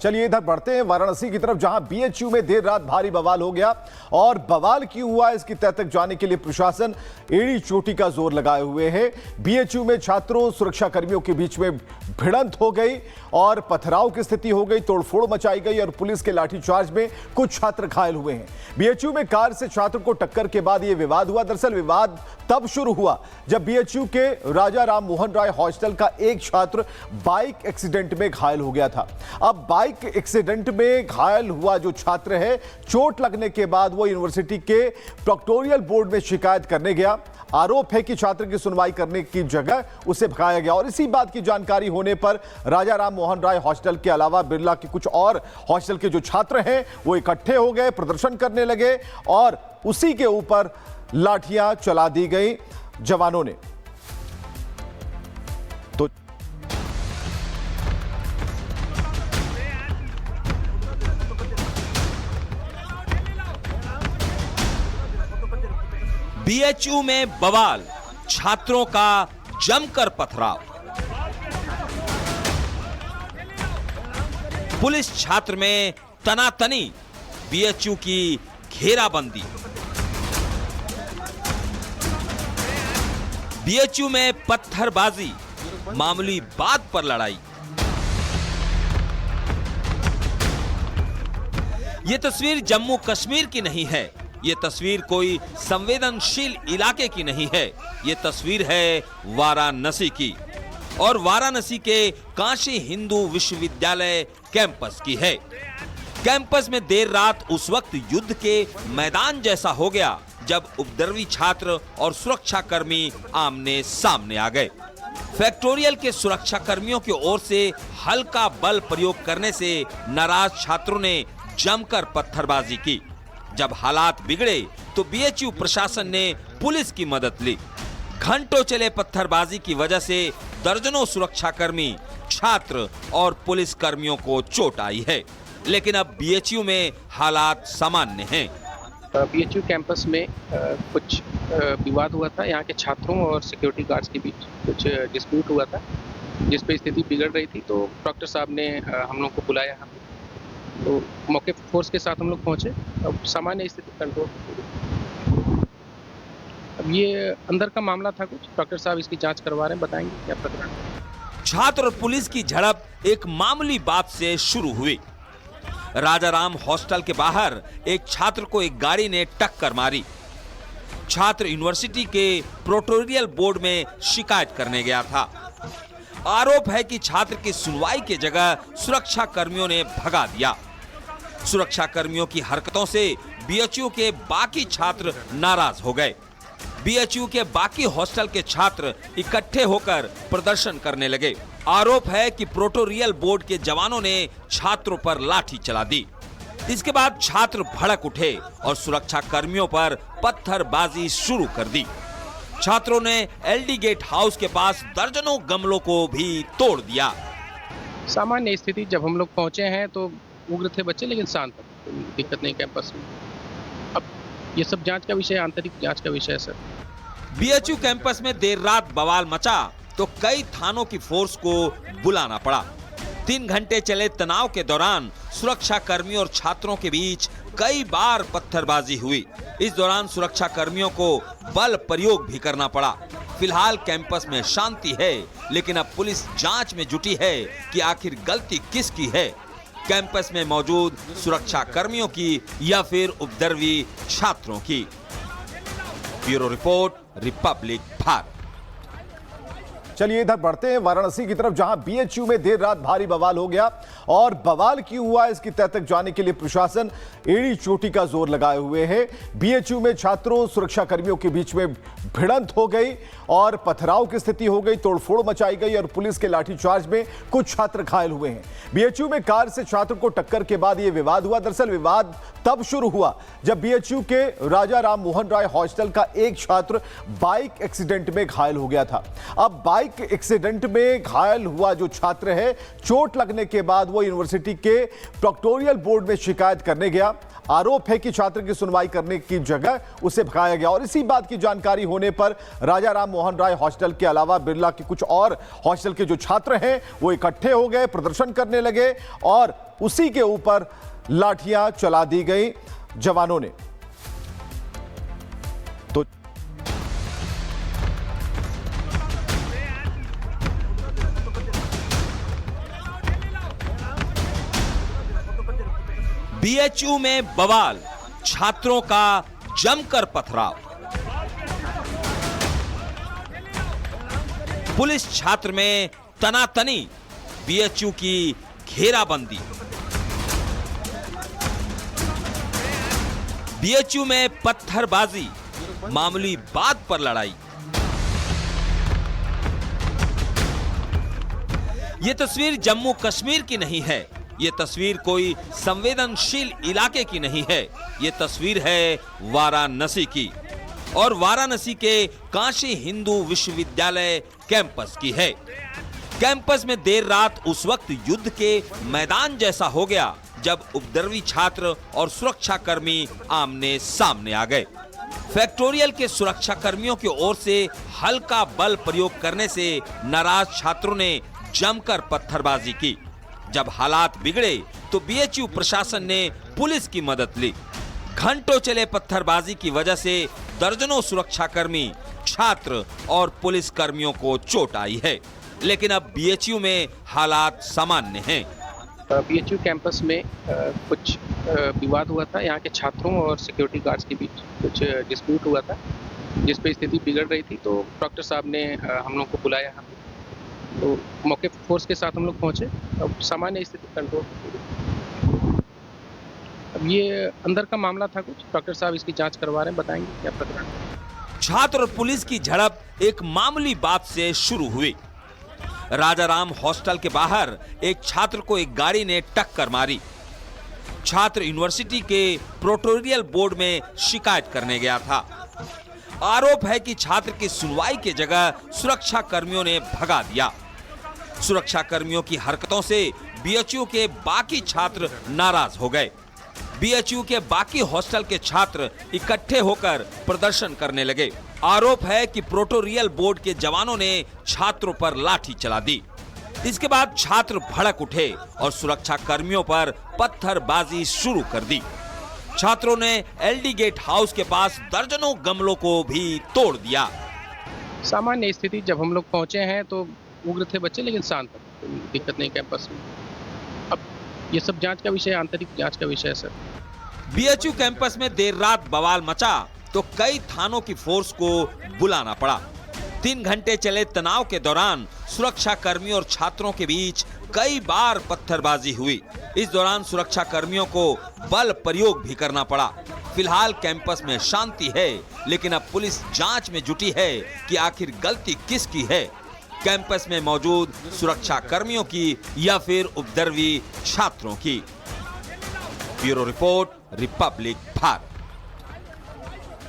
चलिए इधर बढ़ते हैं वाराणसी की तरफ, जहां बीएचयू में देर रात भारी बवाल हो गया। और बवाल क्यों हुआ इसकी तह तक जाने के लिए प्रशासन एड़ी चोटी का जोर लगाए हुए है। बीएचयू में छात्रों सुरक्षा कर्मियों के बीच में भिड़ंत हो गई और पथराव की स्थिति हो गई, तोड़फोड़ मचाई गई और पुलिस के लाठीचार्ज में कुछ छात्र घायल हुए हैं। बीएचयू में कार से छात्र को टक्कर के बाद यह विवाद हुआ। दरअसल विवाद तब शुरू हुआ जब बीएचयू के राजा राम मोहन राय हॉस्टल का एक छात्र बाइक एक्सीडेंट में घायल हो गया था। अब बाइक एक्सीडेंट में घायल हुआ जो छात्र है, चोट लगने के बाद वो यूनिवर्सिटी के प्रोक्टोरियल बोर्ड में शिकायत करने गया। आरोप है कि छात्र की सुनवाई करने की जगह उसे भगाया गया और इसी बात की जानकारी होने पर राजा राम मोहन राय हॉस्टल के अलावा बिरला के कुछ और हॉस्टल के जो छात्र हैं वो इकट्ठे हो गए, प्रदर्शन करने लगे और उसी के ऊपर लाठियां चला दी गई जवानों ने। तो बीएचयू में बवाल, छात्रों का जमकर पथराव। पुलिस छात्र में तनातनी, बीएचयू की घेराबंदी। बीएचयू में पत्थरबाजी, मामूली बात पर लड़ाई। यह तस्वीर जम्मू कश्मीर की नहीं है, ये तस्वीर कोई संवेदनशील इलाके की नहीं है, ये तस्वीर है वाराणसी की और वाराणसी के काशी हिंदू विश्वविद्यालय कैंपस की है। कैंपस में देर रात उस वक्त युद्ध के मैदान जैसा हो गया जब उपद्रवी छात्र और सुरक्षा कर्मी आमने सामने आ गए। फैक्टोरियल के सुरक्षा कर्मियों की ओर से हल्का बल प्रयोग करने से नाराज छात्रों ने जमकर पत्थरबाजी की। जब हालात बिगड़े तो बीएचयू प्रशासन ने पुलिस की मदद ली। घंटों चले पत्थरबाजी की वजह से दर्जनों सुरक्षाकर्मी, छात्र और पुलिस कर्मियों को चोट आई है, लेकिन अब बीएचयू में हालात सामान्य हैं। बीएचयू कैंपस में कुछ विवाद हुआ था। यहाँ के छात्रों और सिक्योरिटी गार्ड्स के बीच कुछ डिस्प्यूट हुआ था, जिस पे स्थिति बिगड़ रही थी। तो डॉक्टर साहब ने हम लोग को बुलाया, तो मौके फोर्स के साथ हम लोग पहुंचे। अब सामान्य स्थिति कंट्रोल। अब ये अंदर का मामला था कुछ, डॉक्टर साहब इसकी जांच करवा रहे हैं, बताएंगे क्या प्रकरण। छात्र और पुलिस की झड़प एक मामूली बात से शुरू हुई। राजाराम हॉस्टल के बाहर एक छात्र को एक गाड़ी ने टक्कर मारी। छात्र यूनिवर्सिटी के प्रोक्टोरियल बोर्ड में शिकायत करने गया था। आरोप है कि छात्र की सुनवाई की जगह सुरक्षा कर्मियों ने भगा दिया। सुरक्षा कर्मियों की हरकतों से बीएचयू के बाकी छात्र नाराज हो गए। बीएचयू के बाकी हॉस्टल के छात्र इकट्ठे होकर प्रदर्शन करने लगे। आरोप है कि प्रोक्टोरियल बोर्ड के जवानों ने छात्रों पर लाठी चला दी। इसके बाद छात्र भड़क उठे और सुरक्षा कर्मियों पर पत्थरबाजी शुरू कर दी। छात्रों ने एलडी गेट हाउस के पास दर्जनों गमलों को भी तोड़ दिया। सामान्य स्थिति, जब हम लोग पहुंचे हैं तो उग्र थे बच्चे, लेकिन शांत, कोई दिक्कत नहीं कैंपस में। अब ये सब जांच का विषय, आंतरिक जांच का विषय है सर। बीएचयू कैंपस में देर रात बवाल मचा तो कई थानों की फोर्स को बुलाना पड़ा। 3 घंटे चले तनाव के दौरान सुरक्षा कर्मियों और छात्रों के बीच कई बार पत्थरबाजी हुई। इस दौरान सुरक्षा कर्मियों को बल प्रयोग भी करना पड़ा। फिलहाल कैंपस में शांति है, लेकिन अब पुलिस जांच में जुटी है कि आखिर गलती किसकी है, कैंपस में मौजूद सुरक्षा कर्मियों की या फिर उपद्रवी छात्रों की। Bureau report, Republic Bharat. चलिए इधर बढ़ते हैं वाराणसी की तरफ, जहां बीएचयू में देर रात भारी बवाल हो गया। और बवाल क्यों हुआ इसकी तह तक जाने के लिए प्रशासन एड़ी चोटी का जोर लगाए हुए है। बीएचयू में छात्रों सुरक्षा कर्मियों के बीच में भिड़ंत हो गई और पथराव की स्थिति हो गई, तोड़फोड़ मचाई गई और पुलिस के लाठीचार्ज में कुछ छात्र घायल हुए हैं। बीएचयू में कार से छात्र को टक्कर के बाद यह विवाद हुआ। दरअसल विवाद तब शुरू हुआ जब बीएचयू के राजा राम मोहन राय हॉस्टल का एक छात्र बाइक एक्सीडेंट में घायल हो गया था। अब बाइक एक्सीडेंट में घायल हुआ जो छात्र है, चोट लगने के बाद वो यूनिवर्सिटी के प्रोक्टोरियल बोर्ड में शिकायत करने गया। आरोप है कि छात्र की सुनवाई करने की जगह उसे भगाया गया और इसी बात की जानकारी होने पर राजा राम मोहन राय हॉस्टल के अलावा बिरला के कुछ और हॉस्टल के जो छात्र हैं वो इकट्ठे हो गए, प्रदर्शन करने लगे और उसी के ऊपर लाठियां चला दी गई जवानों ने। तो बीएचयू में बवाल, छात्रों का जमकर पथराव। पुलिस छात्र में तनातनी, बीएचयू की घेराबंदी। बीएचयू में पत्थरबाजी, मामूली बात पर लड़ाई। यह तस्वीर जम्मू कश्मीर की नहीं है, ये तस्वीर कोई संवेदनशील इलाके की नहीं है, ये तस्वीर है वाराणसी की और वाराणसी के काशी हिंदू विश्वविद्यालय कैंपस की है। कैंपस में देर रात उस वक्त युद्ध के मैदान जैसा हो गया जब उपद्रवी छात्र और सुरक्षा कर्मी आमने सामने आ गए। फैक्टोरियल के सुरक्षा कर्मियों की ओर से हल्का बल प्रयोग करने से नाराज छात्रों ने जमकर पत्थरबाजी की। जब हालात बिगड़े तो बीएचयू प्रशासन ने पुलिस की मदद ली। घंटों चले पत्थरबाजी की वजह से दर्जनों सुरक्षाकर्मी, छात्र और पुलिस कर्मियों को चोट आई है, लेकिन अब बीएचयू में हालात सामान्य हैं। बीएचयू कैंपस में कुछ विवाद हुआ था। यहाँ के छात्रों और सिक्योरिटी गार्ड्स के बीच कुछ डिस्प्यूट हुआ था, जिस पे स्थिति बिगड़ रही थी। तो डॉक्टर साहब ने हम लोग को बुलाया, तो मौके फोर्स के साथ हम लोग पहुंचे। अब सामान्य स्थिति कंट्रोल। अब ये अंदर का मामला था कुछ, डॉक्टर साहब इसकी जांच करवा रहे हैं, बताएंगे क्या प्रकरण। छात्र और पुलिस की झड़प एक मामूली बात से शुरू हुई। राजाराम हॉस्टल के बाहर एक छात्र को एक गाड़ी ने टक्कर मारी। छात्र यूनिवर्सिटी के प्रोक्टोरियल बोर्ड में शिकायत करने गया था। आरोप है कि छात्र की सुनवाई की जगह सुरक्षा कर्मियों ने भगा दिया। सुरक्षा कर्मियों की हरकतों से बीएचयू के बाकी छात्र नाराज हो गए। बीएचयू के बाकी हॉस्टल के छात्र इकट्ठे होकर प्रदर्शन करने लगे। आरोप है कि प्रोक्टोरियल बोर्ड के जवानों ने छात्रों पर लाठी चला दी। इसके बाद छात्र भड़क उठे और सुरक्षा कर्मियों पर पत्थरबाजी शुरू कर दी। छात्रों ने एलडी गेट हाउस के पास दर्जनों गमलों को भी तोड़ दिया। सामान्य स्थिति, जब हम लोग पहुंचे हैं तो उग्र थे बच्चे, लेकिन शांत, दिक्कत नहीं कैंपस में। अब ये सब जांच का विषय, आंतरिक जांच का विषय है सर। बीएचयू कैंपस में देर रात बवाल मचा तो कई थानों की फोर्स को बुलाना पड़ा। 3 घंटे चले तनाव के दौरान सुरक्षा कर्मियों और छात्रों के बीच कई बार पत्थरबाजी हुई। इस दौरान सुरक्षा कर्मियों को बल प्रयोग भी करना पड़ा। फिलहाल कैंपस में शांति है, लेकिन अब पुलिस जांच में जुटी है कि आखिर गलती किसकी है, कैंपस में मौजूद सुरक्षा कर्मियों की या फिर उपद्रवी छात्रों की। Bureau report, Republic Bharat.